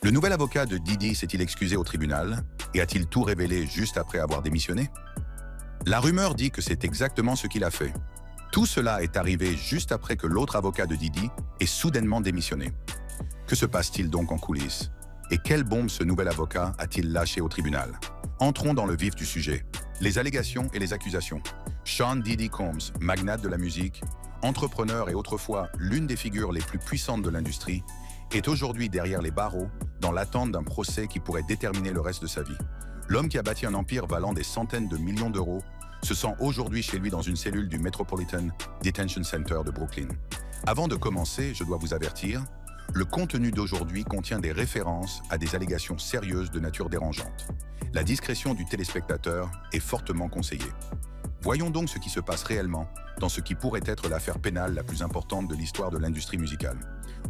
Le nouvel avocat de Diddy s'est-il excusé au tribunal et a-t-il tout révélé juste après avoir démissionné? La rumeur dit que c'est exactement ce qu'il a fait. Tout cela est arrivé juste après que l'autre avocat de Diddy ait soudainement démissionné. Que se passe-t-il donc en coulisses? Et quelle bombe ce nouvel avocat a-t-il lâché au tribunal? Entrons dans le vif du sujet. Les allégations et les accusations. Sean Diddy Combs, magnate de la musique, entrepreneur et autrefois l'une des figures les plus puissantes de l'industrie, est aujourd'hui derrière les barreaux dans l'attente d'un procès qui pourrait déterminer le reste de sa vie. L'homme qui a bâti un empire valant des centaines de millions d'euros se sent aujourd'hui chez lui dans une cellule du Metropolitan Detention Center de Brooklyn. Avant de commencer, je dois vous avertir, le contenu d'aujourd'hui contient des références à des allégations sérieuses de nature dérangeante. La discrétion du téléspectateur est fortement conseillée. Voyons donc ce qui se passe réellement dans ce qui pourrait être l'affaire pénale la plus importante de l'histoire de l'industrie musicale.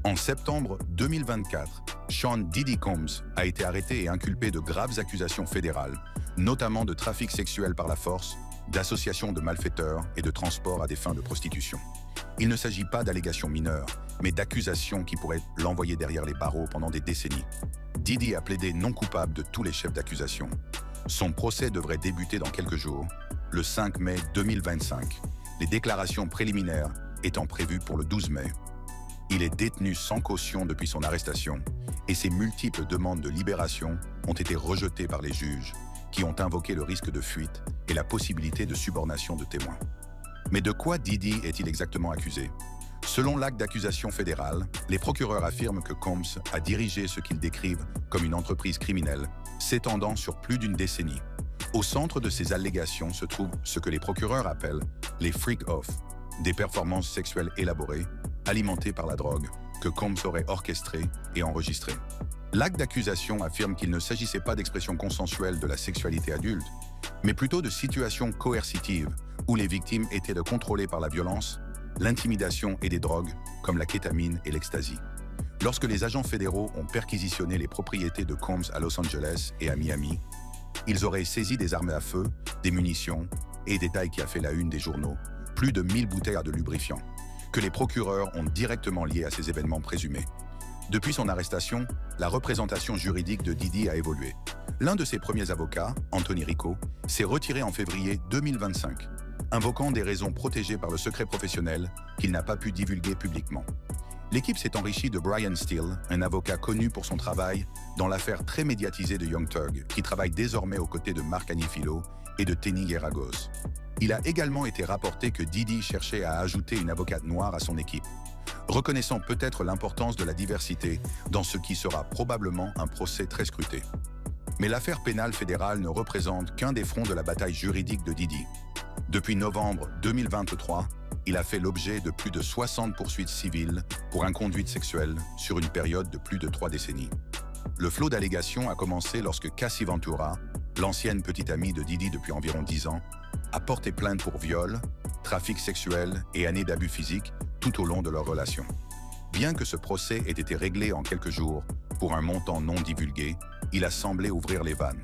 En septembre 2024, Sean Diddy Combs a été arrêté et inculpé de graves accusations fédérales, notamment de trafic sexuel par la force, d'association de malfaiteurs et de transport à des fins de prostitution. Il ne s'agit pas d'allégations mineures, mais d'accusations qui pourraient l'envoyer derrière les barreaux pendant des décennies. Diddy a plaidé non coupable de tous les chefs d'accusation. Son procès devrait débuter dans quelques jours, le 5 mai 2025, les déclarations préliminaires étant prévues pour le 12 mai. Il est détenu sans caution depuis son arrestation et ses multiples demandes de libération ont été rejetées par les juges qui ont invoqué le risque de fuite et la possibilité de subornation de témoins. Mais de quoi Diddy est-il exactement accusé? Selon l'acte d'accusation fédérale, les procureurs affirment que Combs a dirigé ce qu'ils décrivent comme une entreprise criminelle s'étendant sur plus d'une décennie. Au centre de ces allégations se trouve ce que les procureurs appellent les freak-off, des performances sexuelles élaborées, alimentées par la drogue, que Combs aurait orchestrées et enregistrées. L'acte d'accusation affirme qu'il ne s'agissait pas d'expression consensuelle de la sexualité adulte, mais plutôt de situations coercitives où les victimes étaient contrôlées par la violence, l'intimidation et des drogues, comme la kétamine et l'ecstasy. Lorsque les agents fédéraux ont perquisitionné les propriétés de Combs à Los Angeles et à Miami, ils auraient saisi des armes à feu, des munitions et, détail qui a fait la une des journaux, plus de 1000 bouteilles de lubrifiant, que les procureurs ont directement liés à ces événements présumés. Depuis son arrestation, la représentation juridique de Diddy a évolué. L'un de ses premiers avocats, Anthony Rico, s'est retiré en février 2025, invoquant des raisons protégées par le secret professionnel qu'il n'a pas pu divulguer publiquement. L'équipe s'est enrichie de Brian Steele, un avocat connu pour son travail dans l'affaire très médiatisée de Young Thug, qui travaille désormais aux côtés de Marc Agnifilo et de Tenny Geragos. Il a également été rapporté que Diddy cherchait à ajouter une avocate noire à son équipe, reconnaissant peut-être l'importance de la diversité dans ce qui sera probablement un procès très scruté. Mais l'affaire pénale fédérale ne représente qu'un des fronts de la bataille juridique de Diddy. Depuis novembre 2023, il a fait l'objet de plus de 60 poursuites civiles pour inconduite sexuelle sur une période de plus de 3 décennies. Le flot d'allégations a commencé lorsque Cassie Ventura, l'ancienne petite amie de Diddy depuis environ 10 ans, a porté plainte pour viol, trafic sexuel et années d'abus physiques tout au long de leur relation. Bien que ce procès ait été réglé en quelques jours pour un montant non divulgué, il a semblé ouvrir les vannes.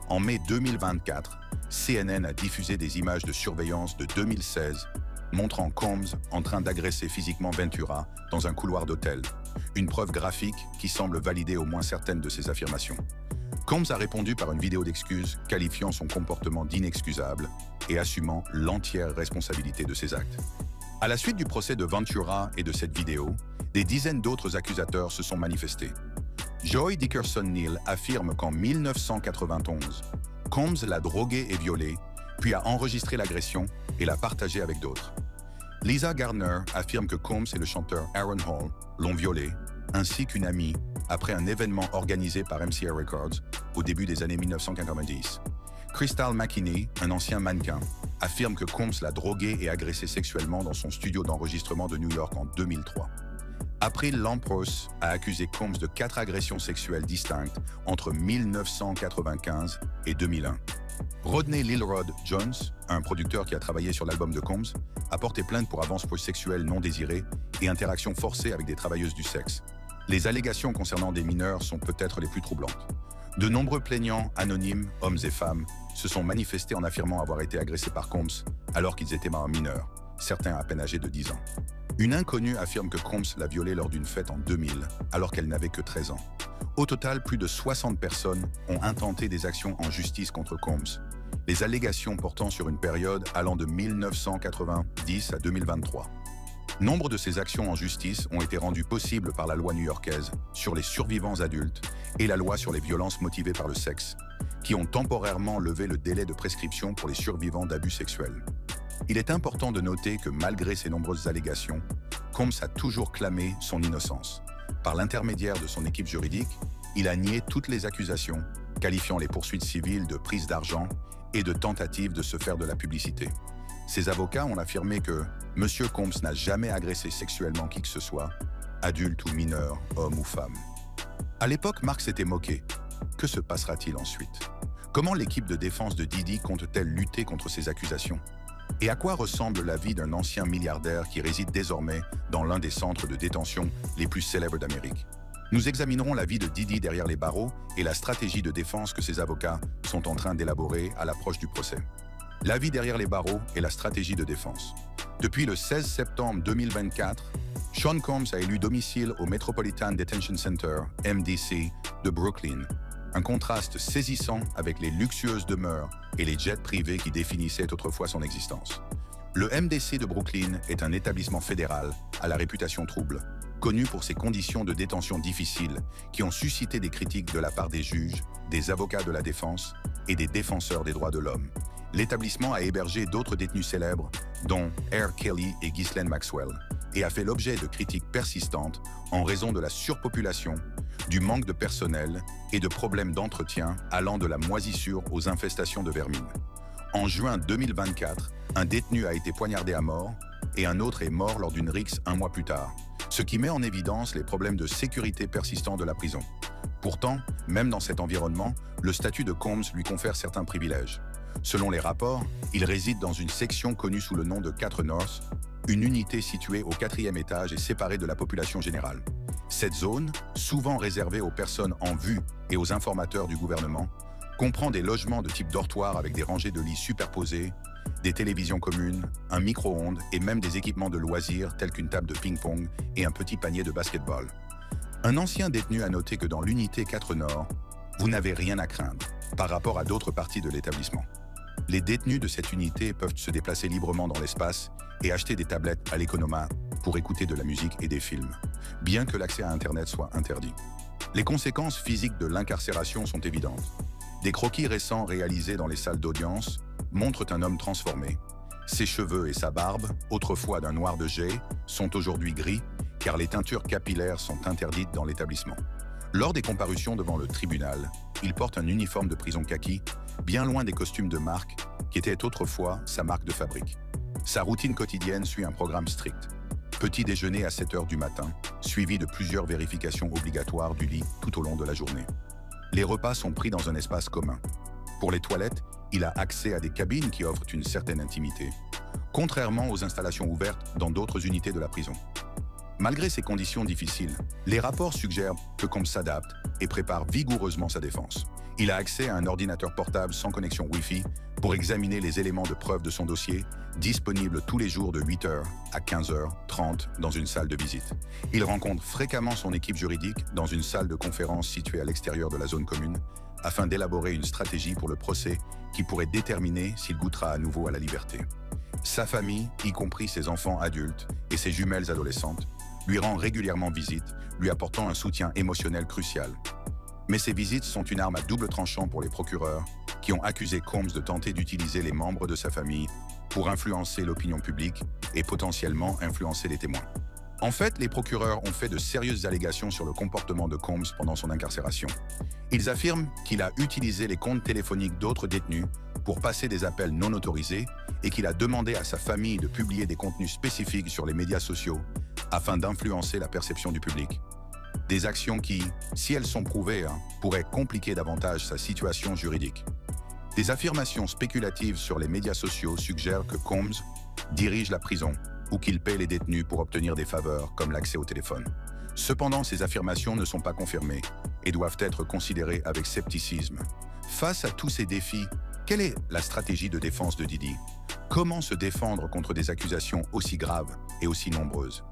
En mai 2024, CNN a diffusé des images de surveillance de 2016 montrant Combs en train d'agresser physiquement Ventura dans un couloir d'hôtel, une preuve graphique qui semble valider au moins certaines de ses affirmations. Combs a répondu par une vidéo d'excuses qualifiant son comportement d'inexcusable et assumant l'entière responsabilité de ses actes. À la suite du procès de Ventura et de cette vidéo, des dizaines d'autres accusateurs se sont manifestés. Joy Dickerson-Neal affirme qu'en 1991, Combs l'a drogué et violé, puis a enregistré l'agression et l'a partagée avec d'autres. Lisa Gardner affirme que Combs et le chanteur Aaron Hall l'ont violé, ainsi qu'une amie, après un événement organisé par MCA Records au début des années 1990. Crystal McKinney, un ancien mannequin, affirme que Combs l'a drogué et agressé sexuellement dans son studio d'enregistrement de New York en 2003. April Lampros a accusé Combs de 4 agressions sexuelles distinctes entre 1995 et 2001. Rodney Lilrod Jones, un producteur qui a travaillé sur l'album de Combs, a porté plainte pour avances sexuelles non désirées et interactions forcées avec des travailleuses du sexe. Les allégations concernant des mineurs sont peut-être les plus troublantes. De nombreux plaignants anonymes, hommes et femmes, se sont manifestés en affirmant avoir été agressés par Combs alors qu'ils étaient mineurs, certains à peine âgés de 10 ans. Une inconnue affirme que Combs l'a violée lors d'une fête en 2000, alors qu'elle n'avait que 13 ans. Au total, plus de 60 personnes ont intenté des actions en justice contre Combs, les allégations portant sur une période allant de 1990 à 2023. Nombre de ces actions en justice ont été rendues possibles par la loi new-yorkaise sur les survivants adultes et la loi sur les violences motivées par le sexe, qui ont temporairement levé le délai de prescription pour les survivants d'abus sexuels. Il est important de noter que malgré ces nombreuses allégations, Combs a toujours clamé son innocence. Par l'intermédiaire de son équipe juridique, il a nié toutes les accusations, qualifiant les poursuites civiles de prise d'argent et de tentative de se faire de la publicité. Ses avocats ont affirmé que M. Combs n'a jamais agressé sexuellement qui que ce soit, adulte ou mineur, homme ou femme. À l'époque, Mark s'était moqué. Que se passera-t-il ensuite? Comment l'équipe de défense de Diddy compte-t-elle lutter contre ces accusations? Et à quoi ressemble la vie d'un ancien milliardaire qui réside désormais dans l'un des centres de détention les plus célèbres d'Amérique? Nous examinerons la vie de Diddy derrière les barreaux et la stratégie de défense que ses avocats sont en train d'élaborer à l'approche du procès. La vie derrière les barreaux et la stratégie de défense. Depuis le 16 septembre 2024, Sean Combs a élu domicile au Metropolitan Detention Center, MDC, de Brooklyn. Un contraste saisissant avec les luxueuses demeures et les jets privés qui définissaient autrefois son existence. Le MDC de Brooklyn est un établissement fédéral à la réputation trouble, connu pour ses conditions de détention difficiles qui ont suscité des critiques de la part des juges, des avocats de la défense et des défenseurs des droits de l'homme. L'établissement a hébergé d'autres détenus célèbres, dont R. Kelly et Ghislaine Maxwell, et a fait l'objet de critiques persistantes en raison de la surpopulation, du manque de personnel et de problèmes d'entretien allant de la moisissure aux infestations de vermine. En juin 2024, un détenu a été poignardé à mort et un autre est mort lors d'une rixe un mois plus tard, ce qui met en évidence les problèmes de sécurité persistants de la prison. Pourtant, même dans cet environnement, le statut de Combs lui confère certains privilèges. Selon les rapports, il réside dans une section connue sous le nom de 4 North, une unité située au 4e étage et séparée de la population générale. Cette zone, souvent réservée aux personnes en vue et aux informateurs du gouvernement, comprend des logements de type dortoir avec des rangées de lits superposés, des télévisions communes, un micro-ondes et même des équipements de loisirs tels qu'une table de ping-pong et un petit panier de basketball. Un ancien détenu a noté que dans l'unité 4 Nord, vous n'avez rien à craindre par rapport à d'autres parties de l'établissement. Les détenus de cette unité peuvent se déplacer librement dans l'espace et acheter des tablettes à l'économat pour écouter de la musique et des films, bien que l'accès à Internet soit interdit. Les conséquences physiques de l'incarcération sont évidentes. Des croquis récents réalisés dans les salles d'audience montrent un homme transformé. Ses cheveux et sa barbe, autrefois d'un noir de jais, sont aujourd'hui gris car les teintures capillaires sont interdites dans l'établissement. Lors des comparutions devant le tribunal, il porte un uniforme de prison kaki, bien loin des costumes de marque qui étaient autrefois sa marque de fabrique. Sa routine quotidienne suit un programme strict. Petit déjeuner à 7 heures du matin, suivi de plusieurs vérifications obligatoires du lit tout au long de la journée. Les repas sont pris dans un espace commun. Pour les toilettes, il a accès à des cabines qui offrent une certaine intimité, contrairement aux installations ouvertes dans d'autres unités de la prison. Malgré ces conditions difficiles, les rapports suggèrent que Combs s'adapte et prépare vigoureusement sa défense. Il a accès à un ordinateur portable sans connexion Wi-Fi pour examiner les éléments de preuve de son dossier, disponible tous les jours de 8h à 15h30 dans une salle de visite. Il rencontre fréquemment son équipe juridique dans une salle de conférence située à l'extérieur de la zone commune, afin d'élaborer une stratégie pour le procès qui pourrait déterminer s'il goûtera à nouveau à la liberté. Sa famille, y compris ses enfants adultes et ses jumelles adolescentes, lui rend régulièrement visite, lui apportant un soutien émotionnel crucial. Mais ces visites sont une arme à double tranchant pour les procureurs, qui ont accusé Combs de tenter d'utiliser les membres de sa famille pour influencer l'opinion publique et potentiellement influencer les témoins. En fait, les procureurs ont fait de sérieuses allégations sur le comportement de Combs pendant son incarcération. Ils affirment qu'il a utilisé les comptes téléphoniques d'autres détenus pour passer des appels non autorisés et qu'il a demandé à sa famille de publier des contenus spécifiques sur les médias sociaux afin d'influencer la perception du public. Des actions qui, si elles sont prouvées, pourraient compliquer davantage sa situation juridique. Des affirmations spéculatives sur les médias sociaux suggèrent que Combs dirige la prison ou qu'il paie les détenus pour obtenir des faveurs comme l'accès au téléphone. Cependant, ces affirmations ne sont pas confirmées et doivent être considérées avec scepticisme. Face à tous ces défis, quelle est la stratégie de défense de Diddy? Comment se défendre contre des accusations aussi graves et aussi nombreuses.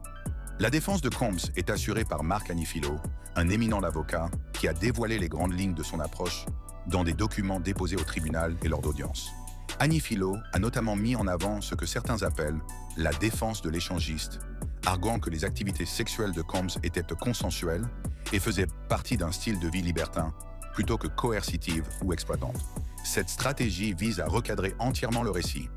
La défense de Combs est assurée par Mark Anifilo, un éminent avocat qui a dévoilé les grandes lignes de son approche dans des documents déposés au tribunal et lors d'audience. Anifilo a notamment mis en avant ce que certains appellent la défense de l'échangiste, arguant que les activités sexuelles de Combs étaient consensuelles et faisaient partie d'un style de vie libertin plutôt que coercitive ou exploitante. Cette stratégie vise à recadrer entièrement le récit.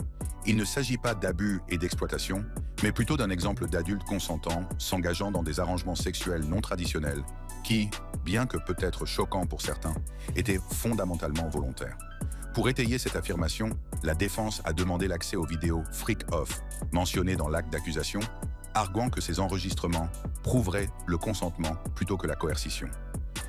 Il ne s'agit pas d'abus et d'exploitation, mais plutôt d'un exemple d'adulte consentant s'engageant dans des arrangements sexuels non traditionnels qui, bien que peut-être choquants pour certains, étaient fondamentalement volontaires. Pour étayer cette affirmation, la défense a demandé l'accès aux vidéos « freak-off » mentionnées dans l'acte d'accusation, arguant que ces enregistrements prouveraient le consentement plutôt que la coercition.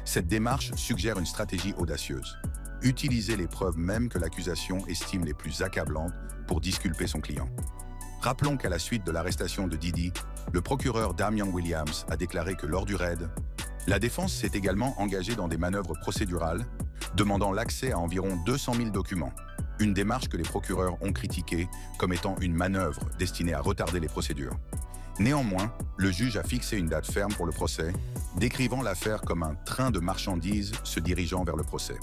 Cette démarche suggère une stratégie audacieuse. Utiliser les preuves même que l'accusation estime les plus accablantes pour disculper son client. Rappelons qu'à la suite de l'arrestation de Diddy, le procureur Damian Williams a déclaré que lors du raid, la défense s'est également engagée dans des manœuvres procédurales, demandant l'accès à environ 200 000 documents, une démarche que les procureurs ont critiquée comme étant une manœuvre destinée à retarder les procédures. Néanmoins, le juge a fixé une date ferme pour le procès, décrivant l'affaire comme un train de marchandises se dirigeant vers le procès.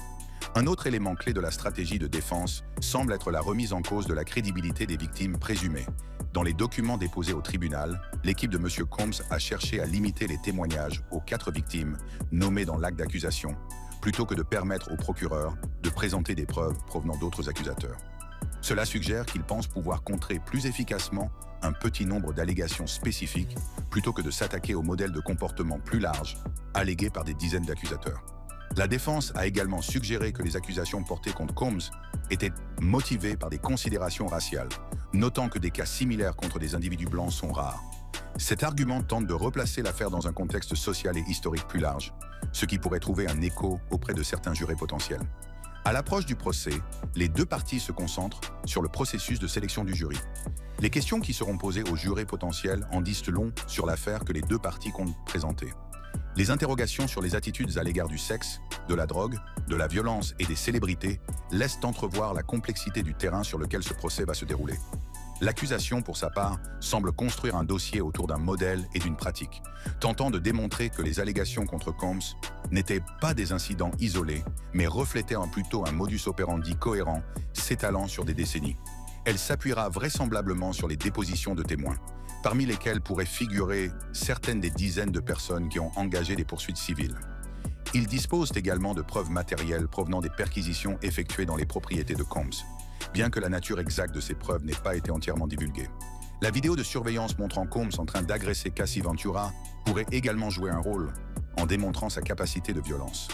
Un autre élément clé de la stratégie de défense semble être la remise en cause de la crédibilité des victimes présumées. Dans les documents déposés au tribunal, l'équipe de M. Combs a cherché à limiter les témoignages aux 4 victimes nommées dans l'acte d'accusation, plutôt que de permettre au procureur de présenter des preuves provenant d'autres accusateurs. Cela suggère qu'il pense pouvoir contrer plus efficacement un petit nombre d'allégations spécifiques plutôt que de s'attaquer au modèle de comportement plus large allégué par des dizaines d'accusateurs. La défense a également suggéré que les accusations portées contre Combs étaient motivées par des considérations raciales, notant que des cas similaires contre des individus blancs sont rares. Cet argument tente de replacer l'affaire dans un contexte social et historique plus large, ce qui pourrait trouver un écho auprès de certains jurés potentiels. À l'approche du procès, les 2 parties se concentrent sur le processus de sélection du jury. Les questions qui seront posées aux jurés potentiels en disent long sur l'affaire que les 2 parties comptent présenter. Les interrogations sur les attitudes à l'égard du sexe, de la drogue, de la violence et des célébrités laissent entrevoir la complexité du terrain sur lequel ce procès va se dérouler. L'accusation, pour sa part, semble construire un dossier autour d'un modèle et d'une pratique, tentant de démontrer que les allégations contre Combs n'étaient pas des incidents isolés, mais reflétaient plutôt un modus operandi cohérent s'étalant sur des décennies. Elle s'appuiera vraisemblablement sur les dépositions de témoins, parmi lesquels pourraient figurer certaines des dizaines de personnes qui ont engagé des poursuites civiles. Ils disposent également de preuves matérielles provenant des perquisitions effectuées dans les propriétés de Combs, bien que la nature exacte de ces preuves n'ait pas été entièrement divulguée. La vidéo de surveillance montrant Combs en train d'agresser Cassie Ventura pourrait également jouer un rôle en démontrant sa capacité de violence.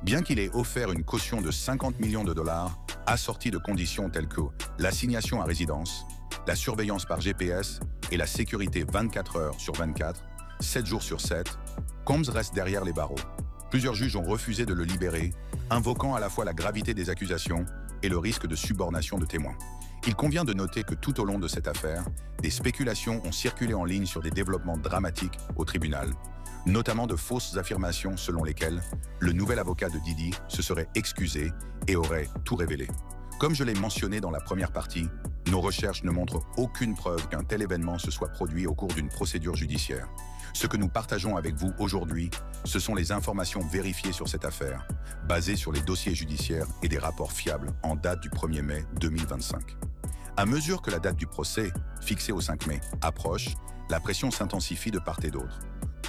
Bien qu'il ait offert une caution de 50 millions de dollars, assortie de conditions telles que l'assignation à résidence, la surveillance par GPS et la sécurité 24 heures sur 24, 7 jours sur 7, Combs reste derrière les barreaux. Plusieurs juges ont refusé de le libérer, invoquant à la fois la gravité des accusations et le risque de subornation de témoins. Il convient de noter que tout au long de cette affaire, des spéculations ont circulé en ligne sur des développements dramatiques au tribunal, notamment de fausses affirmations selon lesquelles le nouvel avocat de Diddy se serait excusé et aurait tout révélé. Comme je l'ai mentionné dans la première partie, nos recherches ne montrent aucune preuve qu'un tel événement se soit produit au cours d'une procédure judiciaire. Ce que nous partageons avec vous aujourd'hui, ce sont les informations vérifiées sur cette affaire, basées sur les dossiers judiciaires et des rapports fiables en date du 1er mai 2025. À mesure que la date du procès, fixée au 5 mai, approche, la pression s'intensifie de part et d'autre.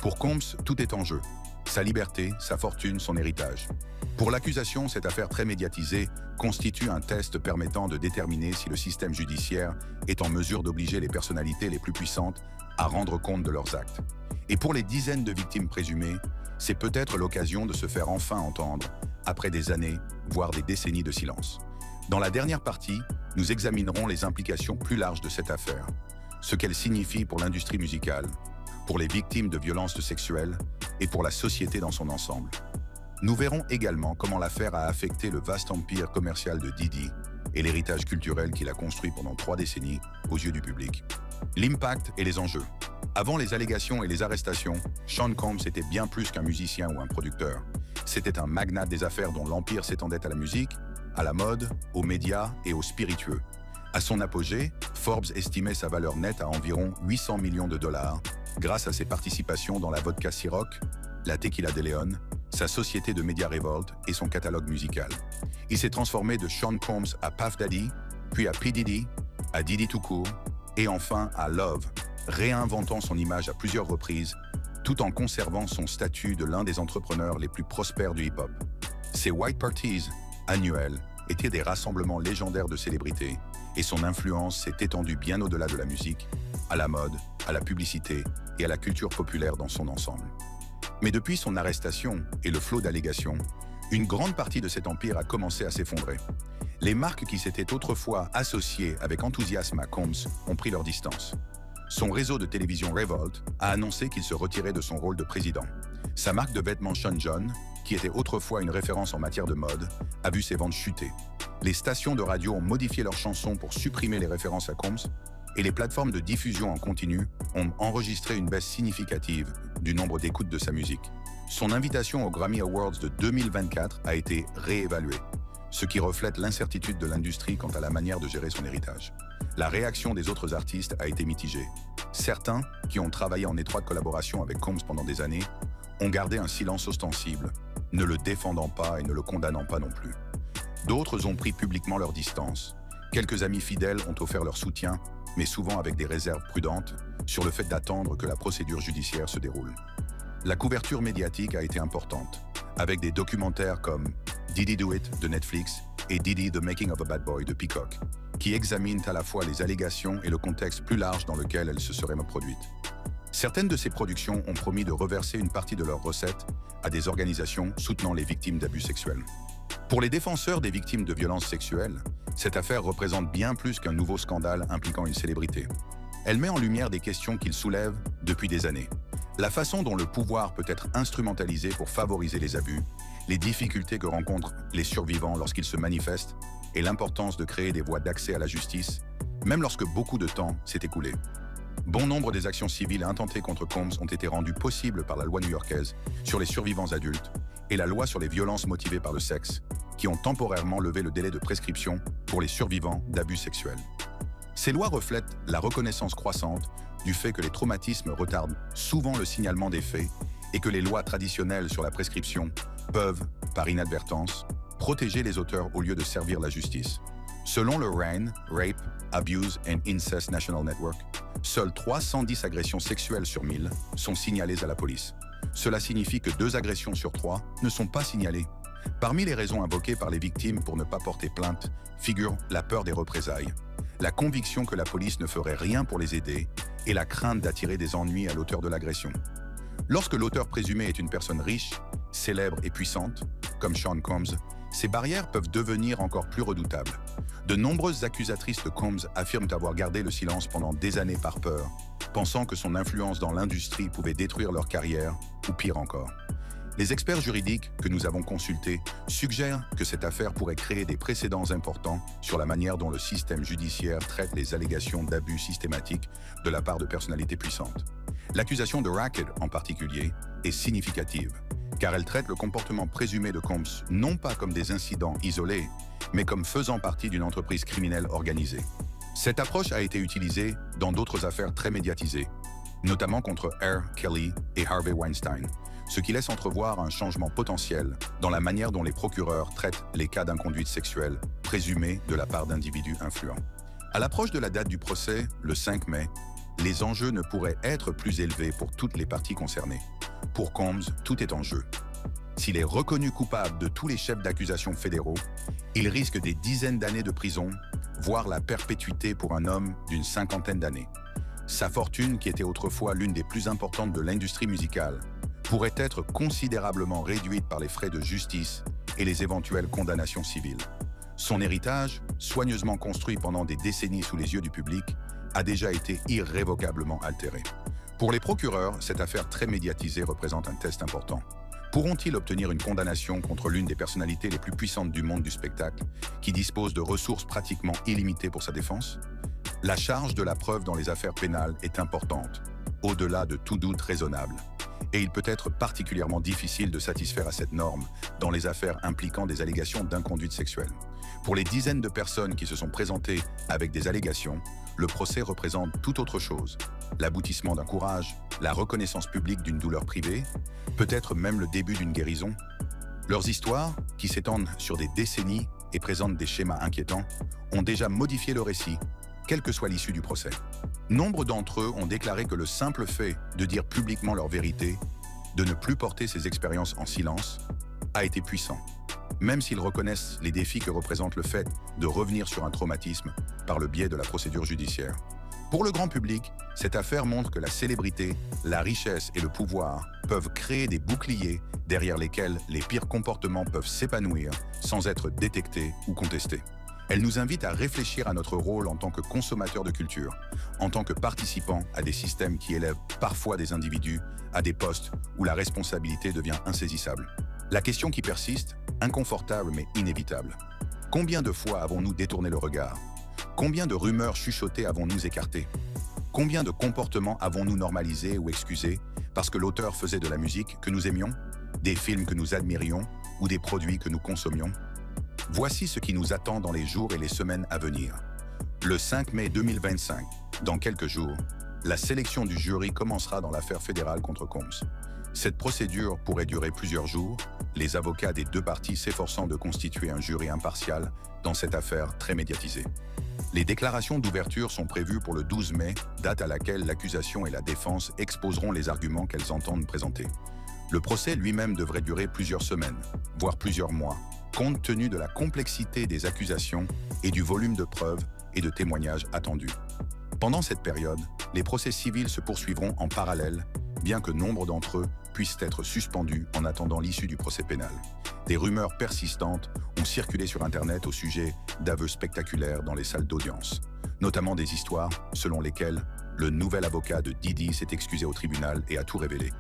Pour Combs, tout est en jeu. Sa liberté, sa fortune, son héritage. Pour l'accusation, cette affaire très médiatisée constitue un test permettant de déterminer si le système judiciaire est en mesure d'obliger les personnalités les plus puissantes à rendre compte de leurs actes. Et pour les dizaines de victimes présumées, c'est peut-être l'occasion de se faire enfin entendre, après des années, voire des décennies de silence. Dans la dernière partie, nous examinerons les implications plus larges de cette affaire, ce qu'elle signifie pour l'industrie musicale, pour les victimes de violences sexuelles et pour la société dans son ensemble. Nous verrons également comment l'affaire a affecté le vaste empire commercial de Diddy et l'héritage culturel qu'il a construit pendant 3 décennies aux yeux du public. L'impact et les enjeux. Avant les allégations et les arrestations, Sean Combs était bien plus qu'un musicien ou un producteur. C'était un magnat des affaires dont l'empire s'étendait à la musique, à la mode, aux médias et aux spiritueux. À son apogée, Forbes estimait sa valeur nette à environ 800 millions de dollars grâce à ses participations dans la vodka Ciroc, la Tequila de Leon, sa société de médias Revolt et son catalogue musical. Il s'est transformé de Sean Combs à Puff Daddy, puis à P. Diddy, à Diddy tout court, et enfin à Love, réinventant son image à plusieurs reprises, tout en conservant son statut de l'un des entrepreneurs les plus prospères du hip-hop. Ces White Parties, annuels, étaient des rassemblements légendaires de célébrités, et son influence s'est étendue bien au-delà de la musique, à la mode, à la publicité et à la culture populaire dans son ensemble. Mais depuis son arrestation et le flot d'allégations, une grande partie de cet empire a commencé à s'effondrer. Les marques qui s'étaient autrefois associées avec enthousiasme à Combs ont pris leur distance. Son réseau de télévision Revolt a annoncé qu'il se retirait de son rôle de président. Sa marque de vêtements Sean John, qui était autrefois une référence en matière de mode, a vu ses ventes chuter. Les stations de radio ont modifié leurs chansons pour supprimer les références à Combs, et les plateformes de diffusion en continu ont enregistré une baisse significative du nombre d'écoutes de sa musique. Son invitation aux Grammy Awards de 2024 a été réévaluée, ce qui reflète l'incertitude de l'industrie quant à la manière de gérer son héritage. La réaction des autres artistes a été mitigée. Certains, qui ont travaillé en étroite collaboration avec Combs pendant des années, ont gardé un silence ostensible, ne le défendant pas et ne le condamnant pas non plus. D'autres ont pris publiquement leur distance. Quelques amis fidèles ont offert leur soutien, mais souvent avec des réserves prudentes, sur le fait d'attendre que la procédure judiciaire se déroule. La couverture médiatique a été importante, avec des documentaires comme Diddy Do It de Netflix et Diddy The Making of a Bad Boy de Peacock, qui examinent à la fois les allégations et le contexte plus large dans lequel elles se seraient produites. Certaines de ces productions ont promis de reverser une partie de leurs recettes à des organisations soutenant les victimes d'abus sexuels. Pour les défenseurs des victimes de violences sexuelles, cette affaire représente bien plus qu'un nouveau scandale impliquant une célébrité. Elle met en lumière des questions qu'il soulève depuis des années. La façon dont le pouvoir peut être instrumentalisé pour favoriser les abus, les difficultés que rencontrent les survivants lorsqu'ils se manifestent et l'importance de créer des voies d'accès à la justice, même lorsque beaucoup de temps s'est écoulé. Bon nombre des actions civiles intentées contre Combs ont été rendues possibles par la loi new-yorkaise sur les survivants adultes et la loi sur les violences motivées par le sexe, qui ont temporairement levé le délai de prescription pour les survivants d'abus sexuels. Ces lois reflètent la reconnaissance croissante du fait que les traumatismes retardent souvent le signalement des faits et que les lois traditionnelles sur la prescription peuvent, par inadvertance, protéger les auteurs au lieu de servir la justice. Selon le RAINN, Rape, Abuse and Incest National Network, seules 310 agressions sexuelles sur 1000 sont signalées à la police. Cela signifie que 2 agressions sur 3 ne sont pas signalées. Parmi les raisons invoquées par les victimes pour ne pas porter plainte figurent la peur des représailles, la conviction que la police ne ferait rien pour les aider et la crainte d'attirer des ennuis à l'auteur de l'agression. Lorsque l'auteur présumé est une personne riche, célèbre et puissante, comme Sean Combs, ces barrières peuvent devenir encore plus redoutables. De nombreuses accusatrices de Combs affirment avoir gardé le silence pendant des années par peur, pensant que son influence dans l'industrie pouvait détruire leur carrière, ou pire encore. Les experts juridiques que nous avons consultés suggèrent que cette affaire pourrait créer des précédents importants sur la manière dont le système judiciaire traite les allégations d'abus systématiques de la part de personnalités puissantes. L'accusation de Racket, en particulier, est significative, car elle traite le comportement présumé de Combs non pas comme des incidents isolés, mais comme faisant partie d'une entreprise criminelle organisée. Cette approche a été utilisée dans d'autres affaires très médiatisées, notamment contre R. Kelly et Harvey Weinstein, ce qui laisse entrevoir un changement potentiel dans la manière dont les procureurs traitent les cas d'inconduite sexuelle présumés de la part d'individus influents. À l'approche de la date du procès, le 5 mai, les enjeux ne pourraient être plus élevés pour toutes les parties concernées. Pour Combs, tout est en jeu. S'il est reconnu coupable de tous les chefs d'accusation fédéraux, il risque des dizaines d'années de prison, voire la perpétuité pour un homme d'une 50aine d'années. Sa fortune, qui était autrefois l'une des plus importantes de l'industrie musicale, pourrait être considérablement réduite par les frais de justice et les éventuelles condamnations civiles. Son héritage, soigneusement construit pendant des décennies sous les yeux du public, a déjà été irrévocablement altéré. Pour les procureurs, cette affaire très médiatisée représente un test important. Pourront-ils obtenir une condamnation contre l'une des personnalités les plus puissantes du monde du spectacle, qui dispose de ressources pratiquement illimitées pour sa défense? La charge de la preuve dans les affaires pénales est importante, au-delà de tout doute raisonnable. Et il peut être particulièrement difficile de satisfaire à cette norme dans les affaires impliquant des allégations d'inconduite sexuelle. Pour les dizaines de personnes qui se sont présentées avec des allégations, le procès représente tout autre chose. L'aboutissement d'un courage, la reconnaissance publique d'une douleur privée, peut-être même le début d'une guérison. Leurs histoires, qui s'étendent sur des décennies et présentent des schémas inquiétants, ont déjà modifié le récit, quelle que soit l'issue du procès. Nombre d'entre eux ont déclaré que le simple fait de dire publiquement leur vérité, de ne plus porter ces expériences en silence, a été puissant. Même s'ils reconnaissent les défis que représente le fait de revenir sur un traumatisme par le biais de la procédure judiciaire. Pour le grand public, cette affaire montre que la célébrité, la richesse et le pouvoir peuvent créer des boucliers derrière lesquels les pires comportements peuvent s'épanouir sans être détectés ou contestés. Elle nous invite à réfléchir à notre rôle en tant que consommateurs de culture, en tant que participants à des systèmes qui élèvent parfois des individus à des postes où la responsabilité devient insaisissable. La question qui persiste, inconfortable mais inévitable. Combien de fois avons-nous détourné le regard? Combien de rumeurs chuchotées avons-nous écartées? Combien de comportements avons-nous normalisés ou excusés parce que l'auteur faisait de la musique que nous aimions, des films que nous admirions ou des produits que nous consommions? Voici ce qui nous attend dans les jours et les semaines à venir. Le 5 mai 2025, dans quelques jours, la sélection du jury commencera dans l'affaire fédérale contre Combs. Cette procédure pourrait durer plusieurs jours, les avocats des deux parties s'efforçant de constituer un jury impartial dans cette affaire très médiatisée. Les déclarations d'ouverture sont prévues pour le 12 mai, date à laquelle l'accusation et la défense exposeront les arguments qu'elles entendent présenter. Le procès lui-même devrait durer plusieurs semaines, voire plusieurs mois, compte tenu de la complexité des accusations et du volume de preuves et de témoignages attendus. Pendant cette période, les procès civils se poursuivront en parallèle, bien que nombre d'entre eux puissent être suspendus en attendant l'issue du procès pénal. Des rumeurs persistantes ont circulé sur Internet au sujet d'aveux spectaculaires dans les salles d'audience, notamment des histoires selon lesquelles le nouvel avocat de Diddy s'est excusé au tribunal et a tout révélé.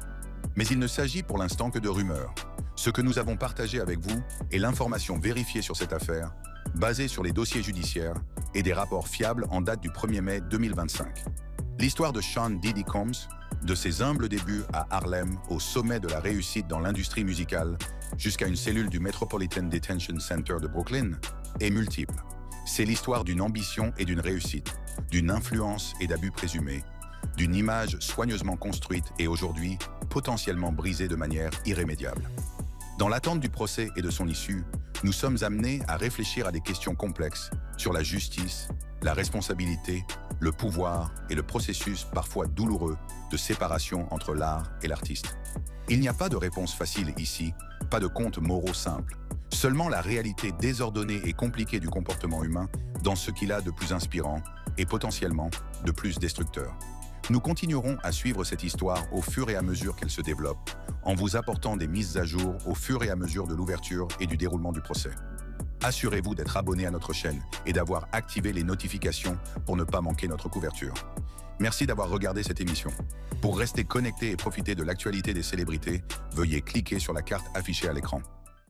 Mais il ne s'agit pour l'instant que de rumeurs. Ce que nous avons partagé avec vous est l'information vérifiée sur cette affaire, basée sur les dossiers judiciaires et des rapports fiables en date du 1er mai 2025. L'histoire de Sean Diddy Combs, de ses humbles débuts à Harlem au sommet de la réussite dans l'industrie musicale jusqu'à une cellule du Metropolitan Detention Center de Brooklyn, est multiple. C'est l'histoire d'une ambition et d'une réussite, d'une influence et d'abus présumés, d'une image soigneusement construite et aujourd'hui potentiellement brisée de manière irrémédiable. Dans l'attente du procès et de son issue, nous sommes amenés à réfléchir à des questions complexes sur la justice, la responsabilité, le pouvoir et le processus parfois douloureux de séparation entre l'art et l'artiste. Il n'y a pas de réponse facile ici, pas de contes moraux simples, seulement la réalité désordonnée et compliquée du comportement humain dans ce qu'il a de plus inspirant et potentiellement de plus destructeur. Nous continuerons à suivre cette histoire au fur et à mesure qu'elle se développe, en vous apportant des mises à jour au fur et à mesure de l'ouverture et du déroulement du procès. Assurez-vous d'être abonné à notre chaîne et d'avoir activé les notifications pour ne pas manquer notre couverture. Merci d'avoir regardé cette émission. Pour rester connecté et profiter de l'actualité des célébrités, veuillez cliquer sur la carte affichée à l'écran.